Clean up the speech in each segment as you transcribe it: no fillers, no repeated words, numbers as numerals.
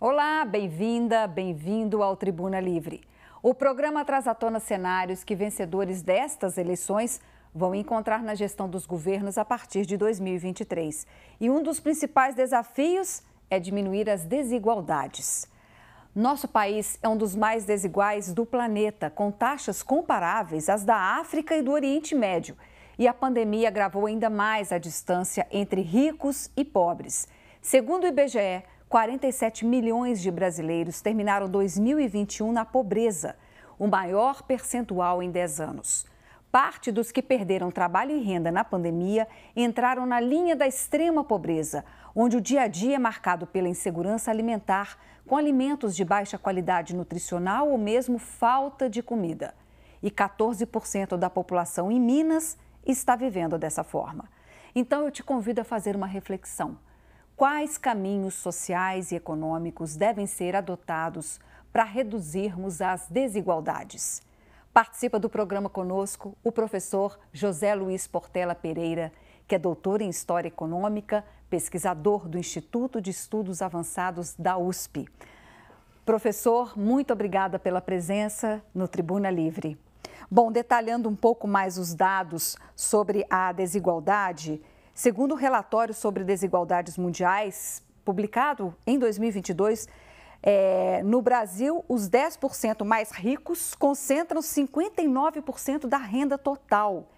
Olá, bem-vinda, bem-vindo ao Tribuna Livre. O programa traz à tona cenários que vencedores destas eleições vão encontrar na gestão dos governos a partir de 2023. E um dos principais desafios é diminuir as desigualdades. Nosso país é um dos mais desiguais do planeta, com taxas comparáveis às da África e do Oriente Médio. E a pandemia agravou ainda mais a distância entre ricos e pobres. Segundo o IBGE, 47 milhões de brasileiros terminaram 2021 na pobreza, o maior percentual em 10 anos. Parte dos que perderam trabalho e renda na pandemia entraram na linha da extrema pobreza, onde o dia a dia é marcado pela insegurança alimentar, com alimentos de baixa qualidade nutricional ou mesmo falta de comida. E 14% da população em Minas está vivendo dessa forma. Então eu te convido a fazer uma reflexão. Quais caminhos sociais e econômicos devem ser adotados para reduzirmos as desigualdades? Participa do programa conosco o professor José Luiz Portela Pereira, que é doutor em História Econômica, pesquisador do Instituto de Estudos Avançados da USP. Professor, muito obrigada pela presença no Tribuna Livre. Bom, detalhando um pouco mais os dados sobre a desigualdade, segundo o relatório sobre desigualdades mundiais, publicado em 2022, no Brasil, os 10% mais ricos concentram 59% da renda total,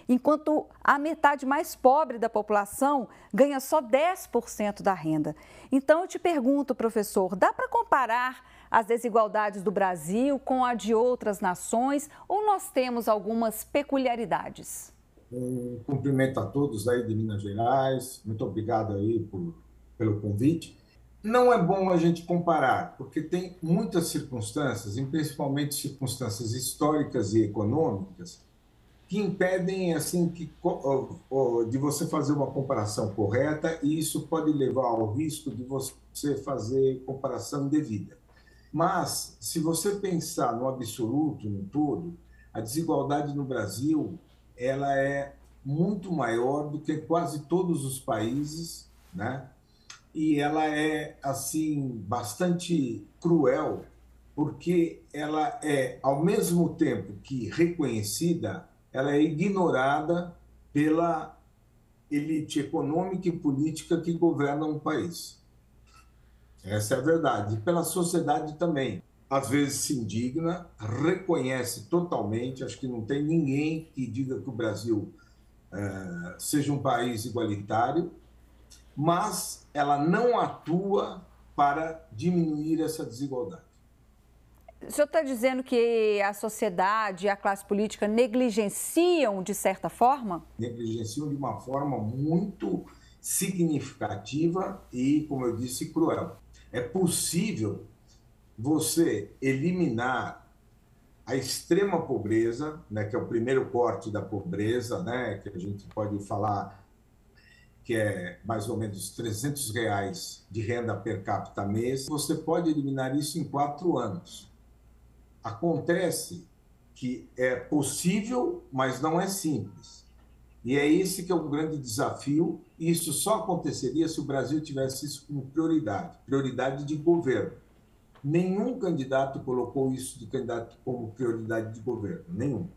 enquanto a metade mais pobre da população ganha só 10% da renda. Então, eu te pergunto, professor, dá para comparar as desigualdades do Brasil com a de outras nações ou nós temos algumas peculiaridades? Cumprimento a todos aí de Minas Gerais, muito obrigado aí pelo convite. Não é bom a gente comparar, porque tem muitas circunstâncias, e principalmente circunstâncias históricas e econômicas, que impedem assim de você fazer uma comparação correta, e isso pode levar ao risco de você fazer comparação indevida. Mas, se você pensar no absoluto, no todo, a desigualdade no Brasil ela é muito maior do que quase todos os países, né? E ela é assim bastante cruel, porque ela é, ao mesmo tempo que reconhecida, ela é ignorada pela elite econômica e política que governa um país. Essa é a verdade. E pela sociedade também. Às vezes se indigna, reconhece totalmente, acho que não tem ninguém que diga que o Brasil seja um país igualitário, mas ela não atua para diminuir essa desigualdade. O senhor está dizendo que a sociedade e a classe política negligenciam de certa forma? Negligenciam de uma forma muito significativa e, como eu disse, cruel. É possível você eliminar a extrema pobreza, né, que é o primeiro corte da pobreza, né, que a gente pode falar que é mais ou menos R$ 300 de renda per capita mês, você pode eliminar isso em 4 anos. Acontece que é possível, mas não é simples. E é esse que é o grande desafio, e isso só aconteceria se o Brasil tivesse isso como prioridade de governo. Nenhum candidato colocou isso de candidato como prioridade de governo, nenhum.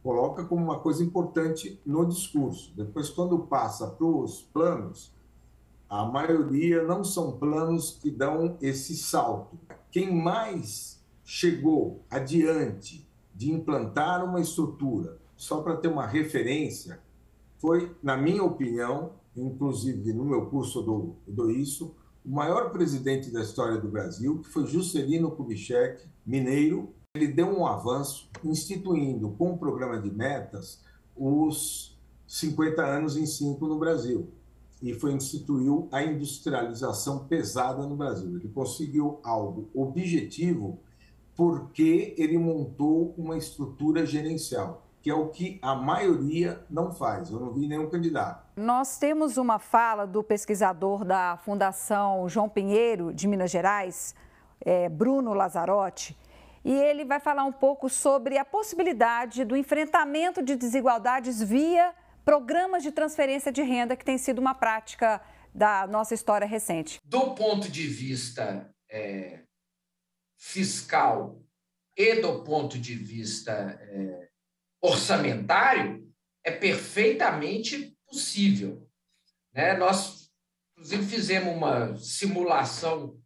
Coloca como uma coisa importante no discurso. Depois, quando passa para os planos, a maioria não são planos que dão esse salto. Quem mais chegou adiante de implantar uma estrutura, só para ter uma referência, foi, na minha opinião, inclusive no meu curso eu dou isso, o maior presidente da história do Brasil, que foi Juscelino Kubitschek, mineiro. Ele deu um avanço instituindo, com o programa de metas, os 50 anos em 5 no Brasil. E instituiu a industrialização pesada no Brasil. Ele conseguiu algo objetivo porque ele montou uma estrutura gerencial, que é o que a maioria não faz. Eu não vi nenhum candidato. Nós temos uma fala do pesquisador da Fundação João Pinheiro, de Minas Gerais, Bruno Lazzarotti, e ele vai falar um pouco sobre a possibilidade do enfrentamento de desigualdades via programas de transferência de renda, que tem sido uma prática da nossa história recente. Do ponto de vista fiscal e do ponto de vista orçamentário, é perfeitamente possível, né? Nós, inclusive, fizemos uma simulação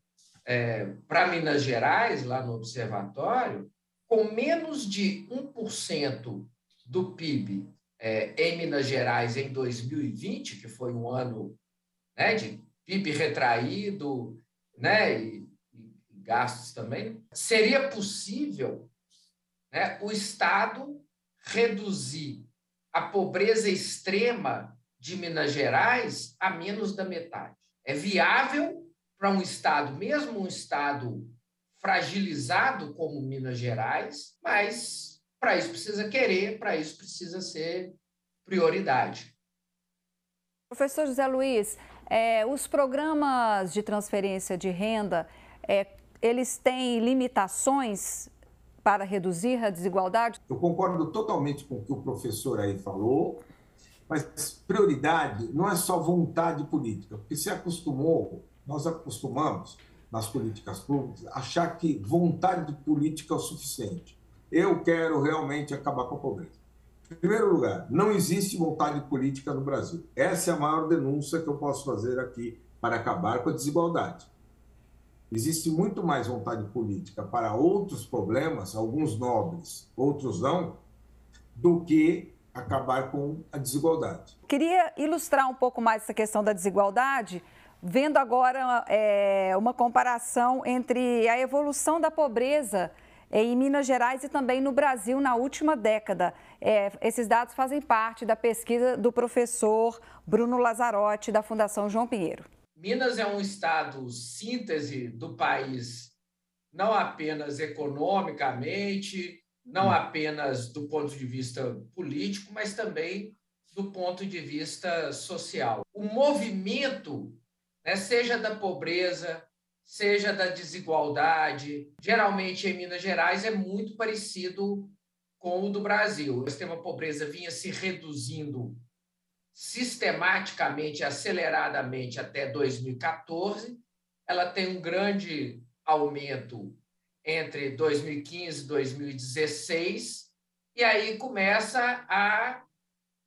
para Minas Gerais, lá no observatório, com menos de 1% do PIB em Minas Gerais em 2020, que foi um ano, né, de PIB retraído, né, e gastos também, seria possível, né, o Estado reduzir a pobreza extrema de Minas Gerais a menos da metade. É viável para um Estado, mesmo um Estado fragilizado como Minas Gerais, mas para isso precisa querer, para isso precisa ser prioridade. Professor José Luiz, os programas de transferência de renda, eles têm limitações para reduzir a desigualdade? Eu concordo totalmente com o que o professor aí falou, mas prioridade não é só vontade política, porque nós acostumamos nas políticas públicas achar que vontade política é o suficiente. Eu quero realmente acabar com a pobreza. Em primeiro lugar, não existe vontade política no Brasil. Essa é a maior denúncia que eu posso fazer aqui para acabar com a desigualdade. Existe muito mais vontade política para outros problemas, alguns nobres, outros não, do que acabar com a desigualdade. Queria ilustrar um pouco mais essa questão da desigualdade, vendo agora uma comparação entre a evolução da pobreza em Minas Gerais e também no Brasil na última década. Esses dados fazem parte da pesquisa do professor Bruno Lazzarotti, da Fundação João Pinheiro. Minas é um estado síntese do país, não apenas economicamente, não apenas do ponto de vista político, mas também do ponto de vista social. O movimento, né, seja da pobreza, seja da desigualdade, geralmente em Minas Gerais é muito parecido com o do Brasil. O extrema pobreza vinha se reduzindo sistematicamente, aceleradamente até 2014. Ela tem um grande aumento entre 2015 e 2016, e aí começa a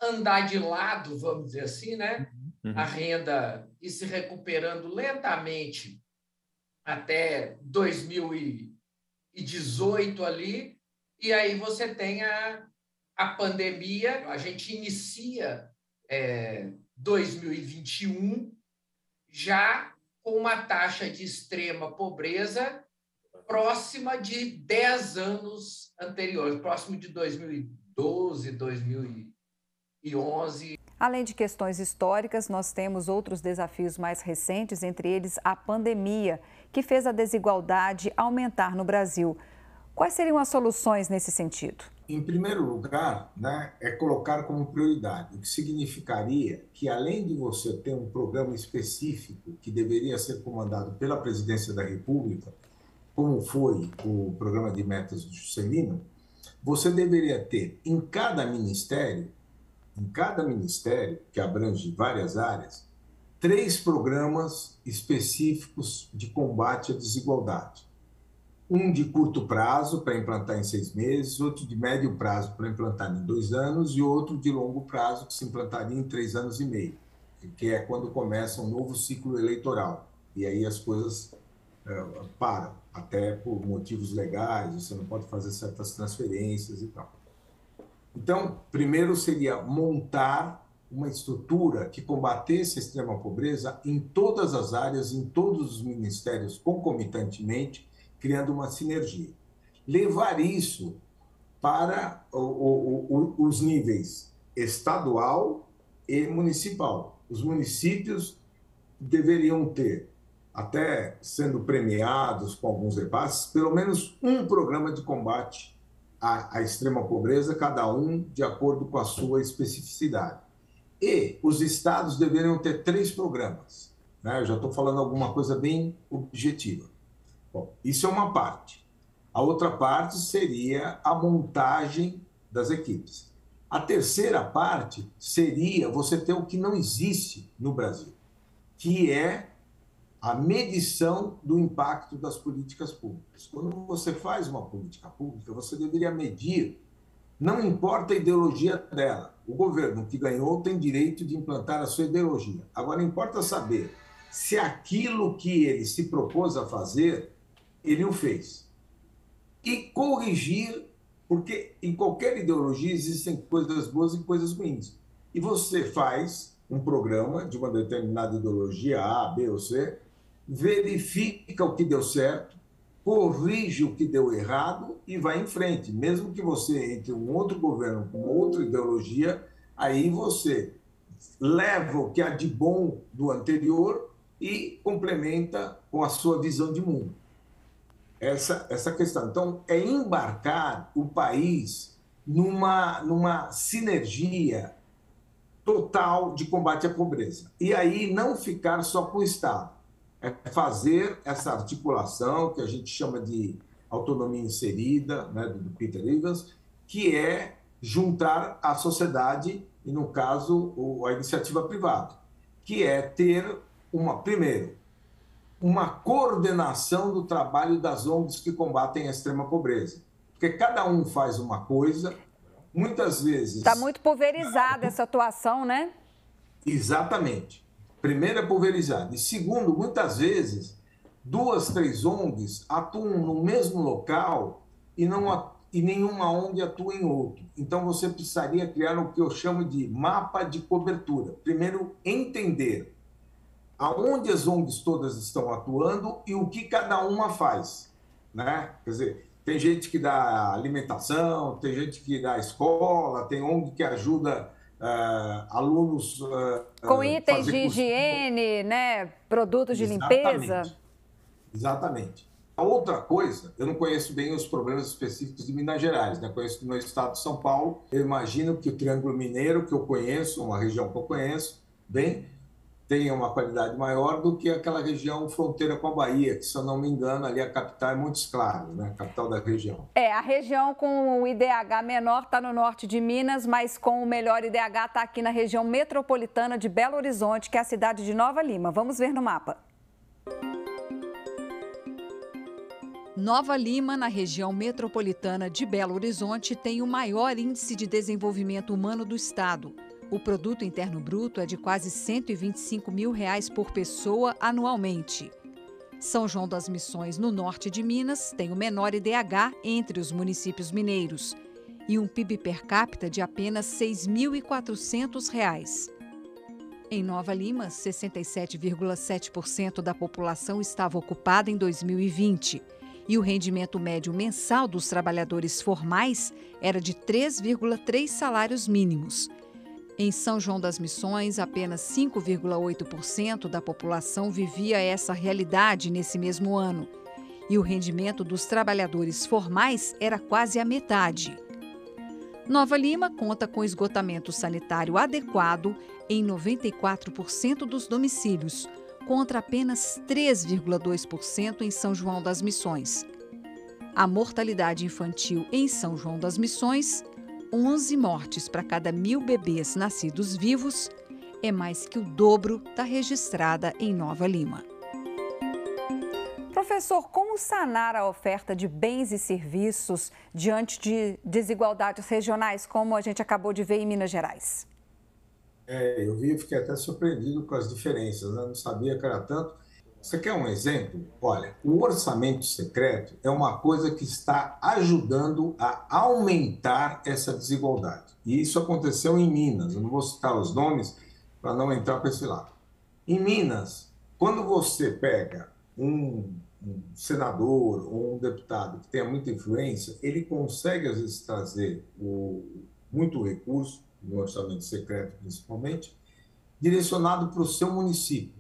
andar de lado, vamos dizer assim, né? A renda ir se recuperando lentamente até 2018 ali, e aí você tem a pandemia. A gente inicia 2021 já com uma taxa de extrema pobreza próxima de 10 anos anteriores, próximo de 2012, 2011. Além de questões históricas, nós temos outros desafios mais recentes, entre eles a pandemia, que fez a desigualdade aumentar no Brasil. Quais seriam as soluções nesse sentido? Em primeiro lugar, né, é colocar como prioridade, o que significaria que, além de você ter um programa específico que deveria ser comandado pela Presidência da República, como foi o programa de metas do Juscelino, você deveria ter em cada ministério, que abrange várias áreas, 3 programas específicos de combate à desigualdade. Um de curto prazo, para implantar em 6 meses, outro de médio prazo, para implantar em 2 anos, e outro de longo prazo, que se implantaria em 3 anos e meio, que é quando começa um novo ciclo eleitoral. E aí as coisas param, até por motivos legais, você não pode fazer certas transferências e tal. Então, primeiro seria montar uma estrutura que combatesse a extrema pobreza em todas as áreas, em todos os ministérios, concomitantemente, criando uma sinergia. Levar isso para os níveis estadual e municipal. Os municípios deveriam ter, até sendo premiados com alguns repasses, pelo menos um programa de combate à extrema pobreza, cada um de acordo com a sua especificidade. E os estados deveriam ter 3 programas. Né? Eu já estou falando alguma coisa bem objetiva. Bom, isso é uma parte. A outra parte seria a montagem das equipes. A terceira parte seria você ter o que não existe no Brasil, que é a medição do impacto das políticas públicas. Quando você faz uma política pública, você deveria medir, não importa a ideologia dela. O governo que ganhou tem direito de implantar a sua ideologia. Agora, importa saber se aquilo que ele se propôs a fazer, ele o fez. E corrigir, porque em qualquer ideologia existem coisas boas e coisas ruins. E você faz um programa de uma determinada ideologia, A, B ou C, verifica o que deu certo, corrige o que deu errado e vai em frente. Mesmo que você entre um outro governo com outra ideologia, aí você leva o que há de bom do anterior e complementa com a sua visão de mundo. Essa questão. Então, é embarcar o país numa sinergia total de combate à pobreza. E aí não ficar só com o Estado. É fazer essa articulação que a gente chama de autonomia inserida, né, do Peter Evans, que é juntar a sociedade, e no caso a iniciativa privada, que é ter primeiro, uma coordenação do trabalho das ONGs que combatem a extrema pobreza. Porque cada um faz uma coisa, muitas vezes... Está muito pulverizada essa atuação, né? Exatamente. Primeiro, é pulverizado. E segundo, muitas vezes, 2, 3 ONGs atuam no mesmo local e nenhuma ONG atua em outro. Então, você precisaria criar o que eu chamo de mapa de cobertura. Primeiro, entender aonde as ONGs todas estão atuando e o que cada uma faz, né? Quer dizer, tem gente que dá alimentação, tem gente que dá escola, tem ONG que ajuda alunos... com itens de higiene, né? Produtos de limpeza. Exatamente. A outra coisa, eu não conheço bem os problemas específicos de Minas Gerais, né? Conheço do meu estado de São Paulo. Eu imagino que o Triângulo Mineiro, que eu conheço, uma região que eu conheço bem, tenha uma qualidade maior do que aquela região fronteira com a Bahia, que, se eu não me engano, ali a capital é Montes Claros, né? A capital da região. A região com o IDH menor está no norte de Minas, mas com o melhor IDH está aqui na região metropolitana de Belo Horizonte, que é a cidade de Nova Lima. Vamos ver no mapa. Nova Lima, na região metropolitana de Belo Horizonte, tem o maior índice de desenvolvimento humano do estado. O Produto Interno Bruto é de quase R$ 125 mil por pessoa anualmente. São João das Missões, no norte de Minas, tem o menor IDH entre os municípios mineiros e um PIB per capita de apenas R$ 6.400. Em Nova Lima, 67,7% da população estava ocupada em 2020 e o rendimento médio mensal dos trabalhadores formais era de 3,3 salários mínimos. Em São João das Missões, apenas 5,8% da população vivia essa realidade nesse mesmo ano. E o rendimento dos trabalhadores formais era quase a metade. Nova Lima conta com esgotamento sanitário adequado em 94% dos domicílios, contra apenas 3,2% em São João das Missões. A mortalidade infantil em São João das Missões, 11 mortes para cada 1.000 bebês nascidos vivos, é mais que o dobro da registrada em Nova Lima. Professor, como sanar a oferta de bens e serviços diante de desigualdades regionais, como a gente acabou de ver em Minas Gerais? Eu vi e fiquei até surpreendido com as diferenças, né? Não sabia que era tanto. Você quer um exemplo? Olha, o orçamento secreto é uma coisa que está ajudando a aumentar essa desigualdade. E isso aconteceu em Minas. Eu não vou citar os nomes para não entrar para esse lado. Em Minas, quando você pega um senador ou um deputado que tenha muita influência, ele consegue, às vezes, trazer muito recurso, no orçamento secreto principalmente, direcionado para o seu município.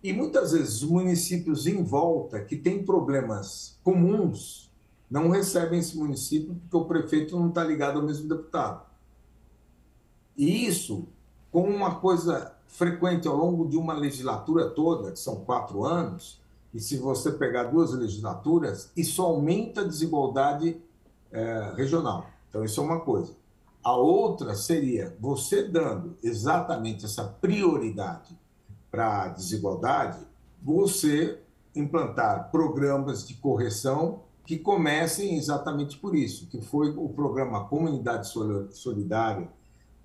E muitas vezes os municípios em volta, que têm problemas comuns, não recebem esse município porque o prefeito não está ligado ao mesmo deputado. E isso, como uma coisa frequente ao longo de uma legislatura toda, que são 4 anos, e se você pegar 2 legislaturas, isso aumenta a desigualdade regional. Então, isso é uma coisa. A outra seria você dando exatamente essa prioridade para a desigualdade, você implantar programas de correção que comecem exatamente por isso, que foi o programa Comunidade Solidária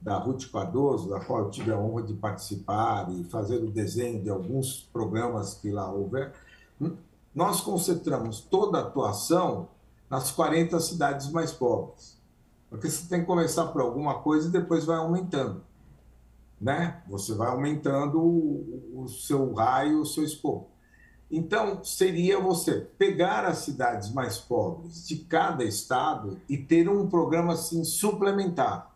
da Ruth Cardoso, da qual eu tive a honra de participar e fazer o desenho de alguns programas que lá houver. Nós concentramos toda a atuação nas 40 cidades mais pobres, porque você tem que começar por alguma coisa e depois vai aumentando, né? Você vai aumentando o seu raio, o seu escopo. Então, seria você pegar as cidades mais pobres de cada estado e ter um programa assim suplementar,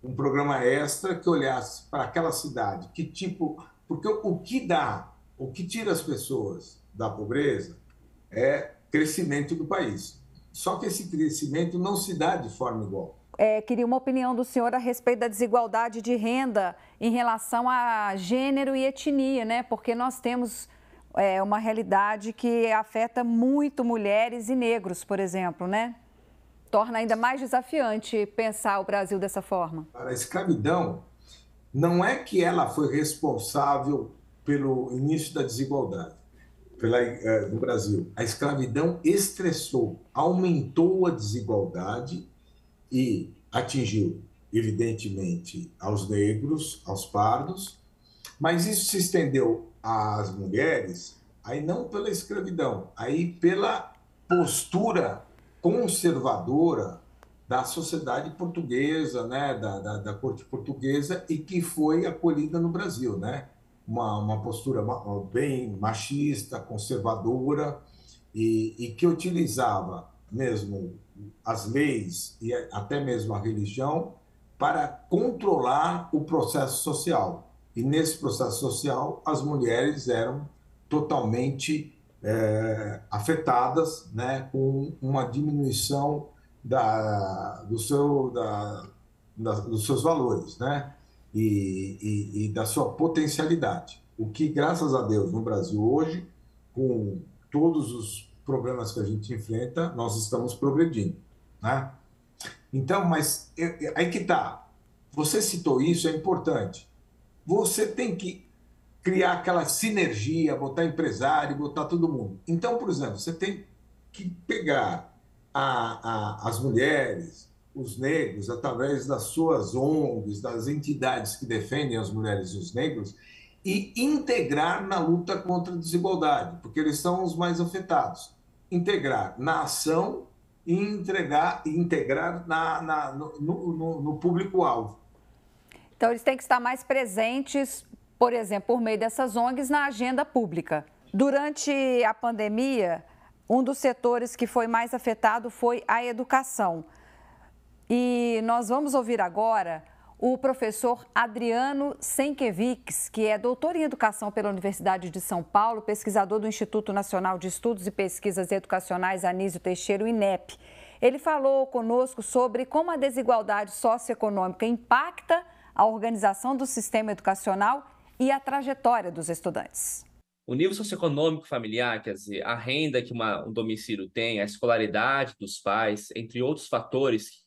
um programa extra que olhasse para aquela cidade, que tipo, porque o que dá, o que tira as pessoas da pobreza é crescimento do país. Só que esse crescimento não se dá de forma igual. Queria uma opinião do senhor a respeito da desigualdade de renda em relação a gênero e etnia, né? Porque nós temos uma realidade que afeta muito mulheres e negros, por exemplo, né? Torna ainda mais desafiante pensar o Brasil dessa forma. A escravidão não é que ela foi responsável pelo início da desigualdade no Brasil. A escravidão estressou, aumentou a desigualdade e atingiu, evidentemente, aos negros, aos pardos, mas isso se estendeu às mulheres, aí não pela escravidão, aí pela postura conservadora da sociedade portuguesa, né, da corte portuguesa, e que foi acolhida no Brasil, né? Uma postura bem machista, conservadora, e que utilizava mesmo as leis e até mesmo a religião para controlar o processo social. E nesse processo social, as mulheres eram totalmente afetadas, né, com uma diminuição dos seus valores, né, e da sua potencialidade. O que, graças a Deus, no Brasil hoje, com todos os problemas que a gente enfrenta, nós estamos progredindo, né? Então, mas aí que está. Você citou isso, é importante. Você tem que criar aquela sinergia, botar empresário, botar todo mundo. Então, por exemplo, você tem que pegar as mulheres, os negros, através das suas ONGs, das entidades que defendem as mulheres e os negros, e integrar na luta contra a desigualdade, porque eles são os mais afetados. Integrar na ação e integrar no público-alvo. Então, eles têm que estar mais presentes, por exemplo, por meio dessas ONGs, na agenda pública. Durante a pandemia, um dos setores que foi mais afetado foi a educação. E nós vamos ouvir agora o professor Adriano Senkiewiczs, que é doutor em educação pela Universidade de São Paulo, pesquisador do Instituto Nacional de Estudos e Pesquisas Educacionais Anísio Teixeira, o INEP. Ele falou conosco sobre como a desigualdade socioeconômica impacta a organização do sistema educacional e a trajetória dos estudantes. O nível socioeconômico familiar, quer dizer, a renda que um domicílio tem, a escolaridade dos pais, entre outros fatores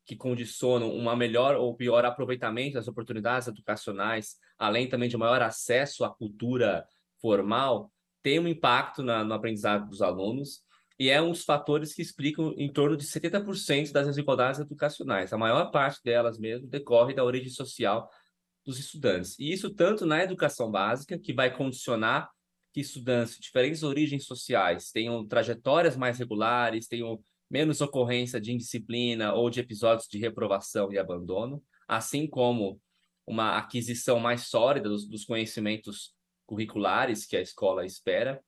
que condicionam um melhor ou pior aproveitamento das oportunidades educacionais, além também de maior acesso à cultura formal, tem um impacto no aprendizado dos alunos e é um dos fatores que explicam em torno de 70% das desigualdades educacionais. A maior parte delas mesmo decorre da origem social dos estudantes. E isso tanto na educação básica, que vai condicionar que estudantes de diferentes origens sociais tenham trajetórias mais regulares, tenham menos ocorrência de indisciplina ou de episódios de reprovação e abandono, assim como uma aquisição mais sólida dos conhecimentos curriculares que a escola espera,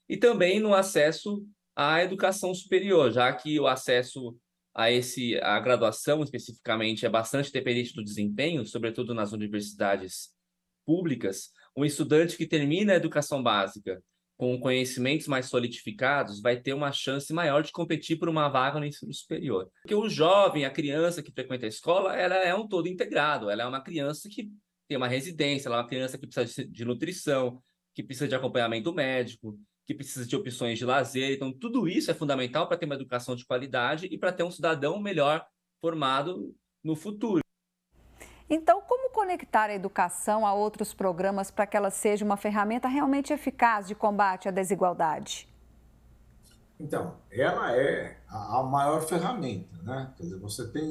e também no acesso à educação superior, já que o acesso a graduação especificamente é bastante dependente do desempenho, sobretudo nas universidades públicas. Um estudante que termina a educação básica com conhecimentos mais solidificados vai ter uma chance maior de competir por uma vaga no ensino superior. Porque o jovem, a criança que frequenta a escola, ela é um todo integrado, ela é uma criança que tem uma residência, ela é uma criança que precisa de nutrição, que precisa de acompanhamento médico, que precisa de opções de lazer. Então, tudo isso é fundamental para ter uma educação de qualidade e para ter um cidadão melhor formado no futuro. Então, como conectar a educação a outros programas para que ela seja uma ferramenta realmente eficaz de combate à desigualdade? Então, ela é a maior ferramenta, né? Quer dizer, você tem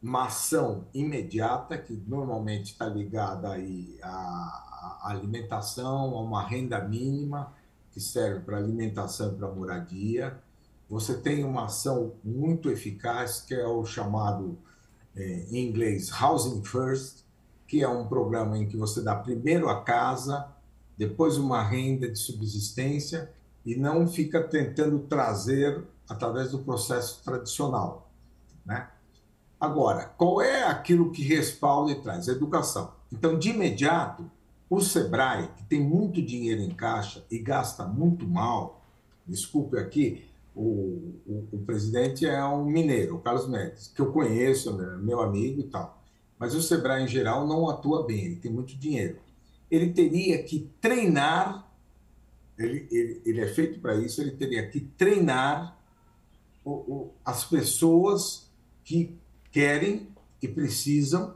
uma ação imediata que normalmente está ligada aí à alimentação, a uma renda mínima que serve para alimentação e para moradia. Você tem uma ação muito eficaz que é o chamado, em inglês, Housing First, que é um programa em que você dá primeiro a casa, depois uma renda de subsistência e não fica tentando trazer através do processo tradicional, né? Agora, qual é aquilo que respalda e traz? A educação. Então, de imediato, o Sebrae, que tem muito dinheiro em caixa e gasta muito mal, desculpe aqui, o presidente é um mineiro, o Carlos Médici, que eu conheço, meu amigo e tal, mas o Sebrae, em geral, não atua bem, ele tem muito dinheiro. Ele teria que treinar, ele é feito para isso, ele teria que treinar as pessoas que querem e precisam,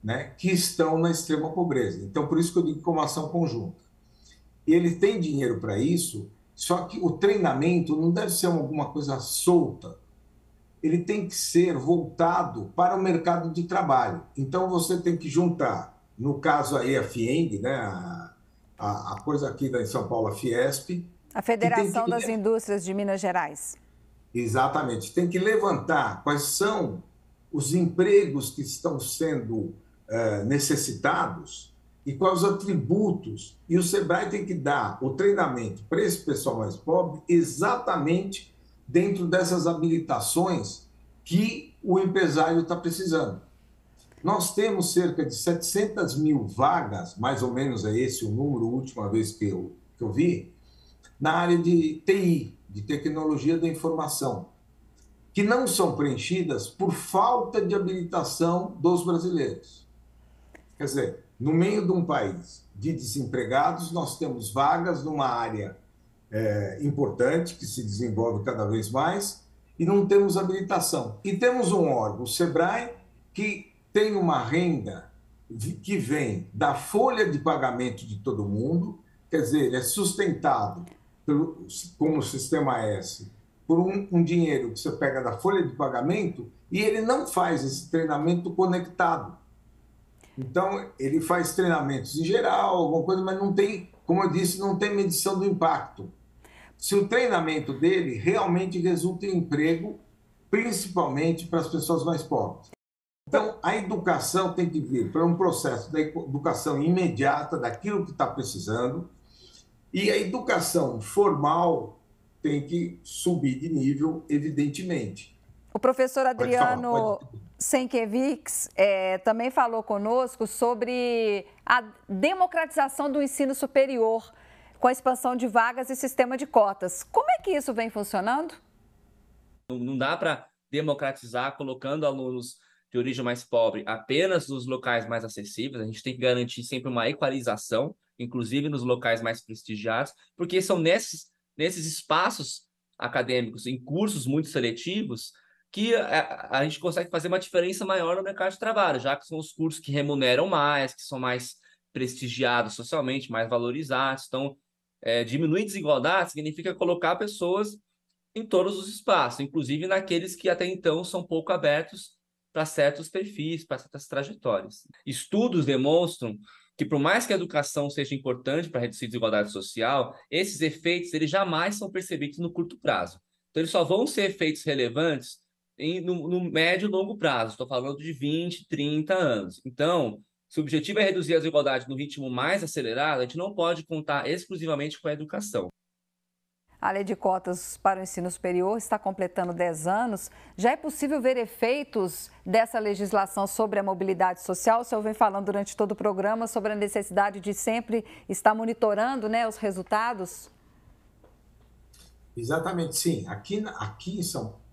né, que estão na extrema pobreza. Então, por isso que eu digo que é uma ação conjunta. E ele tem dinheiro para isso, só que o treinamento não deve ser alguma coisa solta. Ele tem que ser voltado para o mercado de trabalho. Então, você tem que juntar, no caso aí a FIENG, né, a coisa aqui em São Paulo, a Fiesp. A Federação das Indústrias de Minas Gerais. Exatamente. Tem que levantar quais são os empregos que estão sendo necessitados e quais os atributos. E o Sebrae tem que dar o treinamento para esse pessoal mais pobre exatamente dentro dessas habilitações que o empresário está precisando. Nós temos cerca de 700 mil vagas, mais ou menos é esse o número, a última vez que eu vi, na área de TI, de tecnologia da informação, que não são preenchidas por falta de habilitação dos brasileiros. Quer dizer, no meio de um país de desempregados, nós temos vagas numa área importante, que se desenvolve cada vez mais, e não temos habilitação. E temos um órgão, o Sebrae, que tem uma renda que vem da folha de pagamento de todo mundo, quer dizer, ele é sustentado como o Sistema S, por um dinheiro que você pega da folha de pagamento e ele não faz esse treinamento conectado. Então, ele faz treinamentos em geral, alguma coisa, mas não tem, como eu disse, não tem medição do impacto. Se o treinamento dele realmente resulta em emprego, principalmente para as pessoas mais pobres. Então, a educação tem que vir para um processo da educação imediata, daquilo que está precisando, e a educação formal tem que subir de nível, evidentemente. O professor Adriano Sienkiewicz também falou conosco sobre a democratização do ensino superior, com a expansão de vagas e sistema de cotas. Como é que isso vem funcionando? Não dá para democratizar colocando alunos de origem mais pobre apenas nos locais mais acessíveis. A gente tem que garantir sempre uma equalização, inclusive nos locais mais prestigiados, porque são nesses espaços acadêmicos, em cursos muito seletivos, que a gente consegue fazer uma diferença maior no mercado de trabalho, já que são os cursos que remuneram mais, que são mais prestigiados socialmente, mais valorizados. Então, diminuir desigualdade significa colocar pessoas em todos os espaços, inclusive naqueles que até então são pouco abertos para certos perfis, para certas trajetórias. Estudos demonstram que, por mais que a educação seja importante para reduzir a desigualdade social, esses efeitos eles jamais são percebidos no curto prazo. Então, eles só vão ser efeitos relevantes no médio e longo prazo. Estou falando de 20, 30 anos. Então, se o objetivo é reduzir a desigualdade no ritmo mais acelerado, a gente não pode contar exclusivamente com a educação. A lei de cotas para o ensino superior está completando 10 anos. Já é possível ver efeitos dessa legislação sobre a mobilidade social? O senhor vem falando durante todo o programa sobre a necessidade de sempre estar monitorando, né, os resultados? Exatamente, sim. Aqui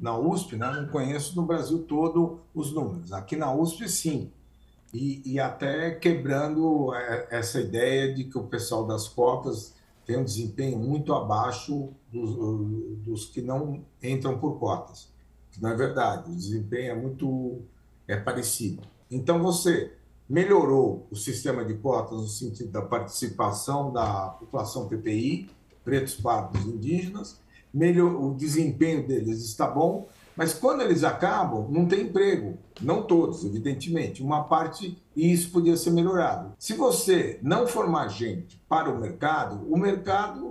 na USP, né, não conheço no Brasil todo os números. Aqui na USP, sim. E até quebrando essa ideia de que o pessoal das cotas tem um desempenho muito abaixo dos que não entram por cotas. Não é verdade, o desempenho é parecido. Então, você melhorou o sistema de cotas no sentido da participação da população PPI, pretos, pardos, indígenas, o desempenho deles está bom, mas quando eles acabam, não tem emprego. Não todos, evidentemente. Uma parte, e isso podia ser melhorado. Se você não formar gente para o mercado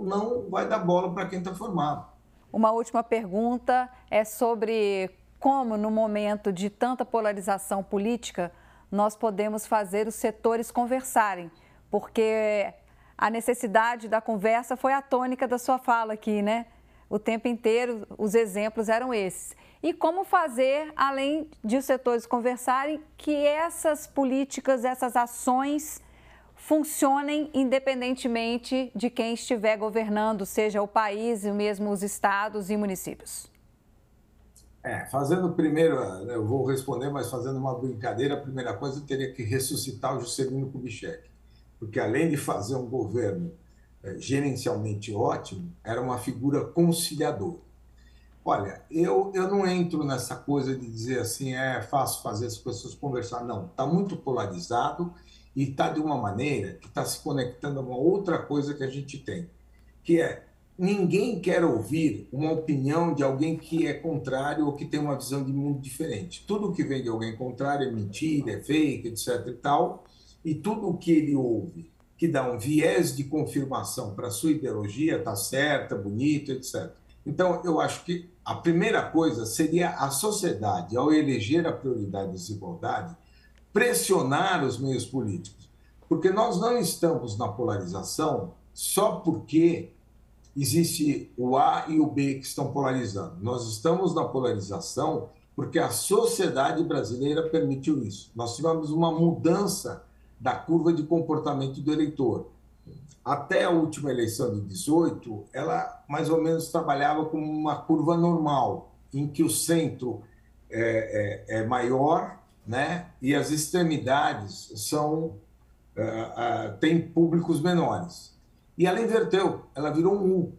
não vai dar bola para quem está formado. Uma última pergunta é sobre como, no momento de tanta polarização política, nós podemos fazer os setores conversarem, porque a necessidade da conversa foi a tônica da sua fala aqui, né? O tempo inteiro os exemplos eram esses. E como fazer, além de os setores conversarem, que essas políticas, essas ações funcionem independentemente de quem estiver governando, seja o país e mesmo os estados e municípios? Fazendo primeiro, eu vou responder, mas fazendo uma brincadeira, a primeira coisa eu teria que ressuscitar o Juscelino Kubitschek, porque além de fazer um governo gerencialmente ótimo, era uma figura conciliadora. Olha, eu não entro nessa coisa de dizer assim, é fácil fazer as pessoas conversar. Não, está muito polarizado e está de uma maneira que está se conectando a uma outra coisa que a gente tem, que é ninguém quer ouvir uma opinião de alguém que é contrário ou que tem uma visão de mundo diferente. Tudo que vem de alguém contrário é mentira, é fake, etc. e tal, e tudo o que ele ouve que dá um viés de confirmação para a sua ideologia, está certa, bonita, etc. Então, eu acho que a primeira coisa seria a sociedade, ao eleger a prioridade da desigualdade, pressionar os meios políticos. Porque nós não estamos na polarização só porque existe o A e o B que estão polarizando. Nós estamos na polarização porque a sociedade brasileira permitiu isso. Nós tivemos uma mudança da curva de comportamento do eleitor. Até a última eleição de 18, ela mais ou menos trabalhava como uma curva normal, em que o centro é maior, né? E as extremidades têm públicos menores. E ela inverteu, ela virou um U.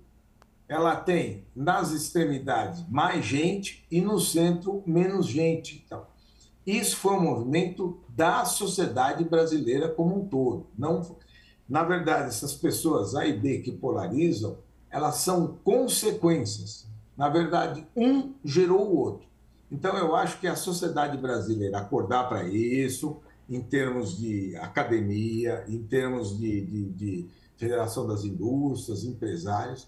Ela tem nas extremidades mais gente e no centro menos gente. Então, isso foi um movimento da sociedade brasileira como um todo. Não, na verdade, essas pessoas A e B que polarizam, elas são consequências. Na verdade, um gerou o outro. Então, eu acho que a sociedade brasileira acordar para isso, em termos de academia, em termos de Federação das Indústrias, empresários,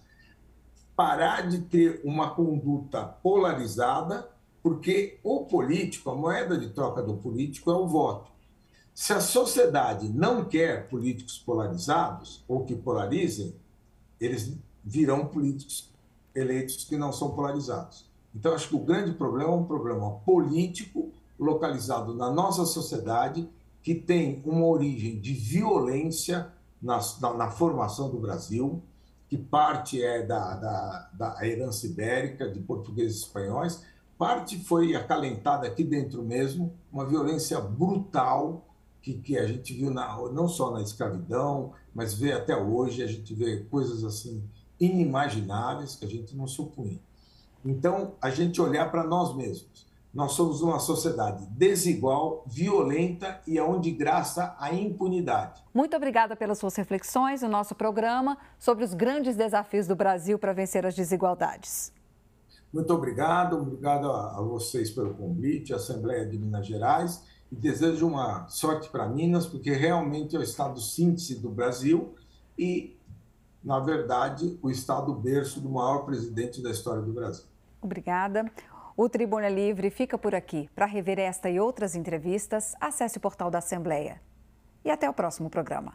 parar de ter uma conduta polarizada, porque o político, a moeda de troca do político é o voto. Se a sociedade não quer políticos polarizados ou que polarizem, eles virão políticos eleitos que não são polarizados. Então, acho que o grande problema é um problema político localizado na nossa sociedade que tem uma origem de violência na formação do Brasil, que parte da herança ibérica, de portugueses e espanhóis, parte foi acalentada aqui dentro mesmo, uma violência brutal que a gente viu não só na escravidão, mas vê até hoje, a gente vê coisas assim inimagináveis que a gente não supunha. Então, a gente olhar para nós mesmos. Nós somos uma sociedade desigual, violenta e onde graça a impunidade. Muito obrigada pelas suas reflexões no nosso programa sobre os grandes desafios do Brasil para vencer as desigualdades. Muito obrigado a vocês pelo convite, a Assembleia de Minas Gerais, e desejo uma sorte para Minas, porque realmente é o estado síntese do Brasil e, na verdade, o estado berço do maior presidente da história do Brasil. Obrigada. O Tribuna Livre fica por aqui. Para rever esta e outras entrevistas, acesse o portal da Assembleia. E até o próximo programa.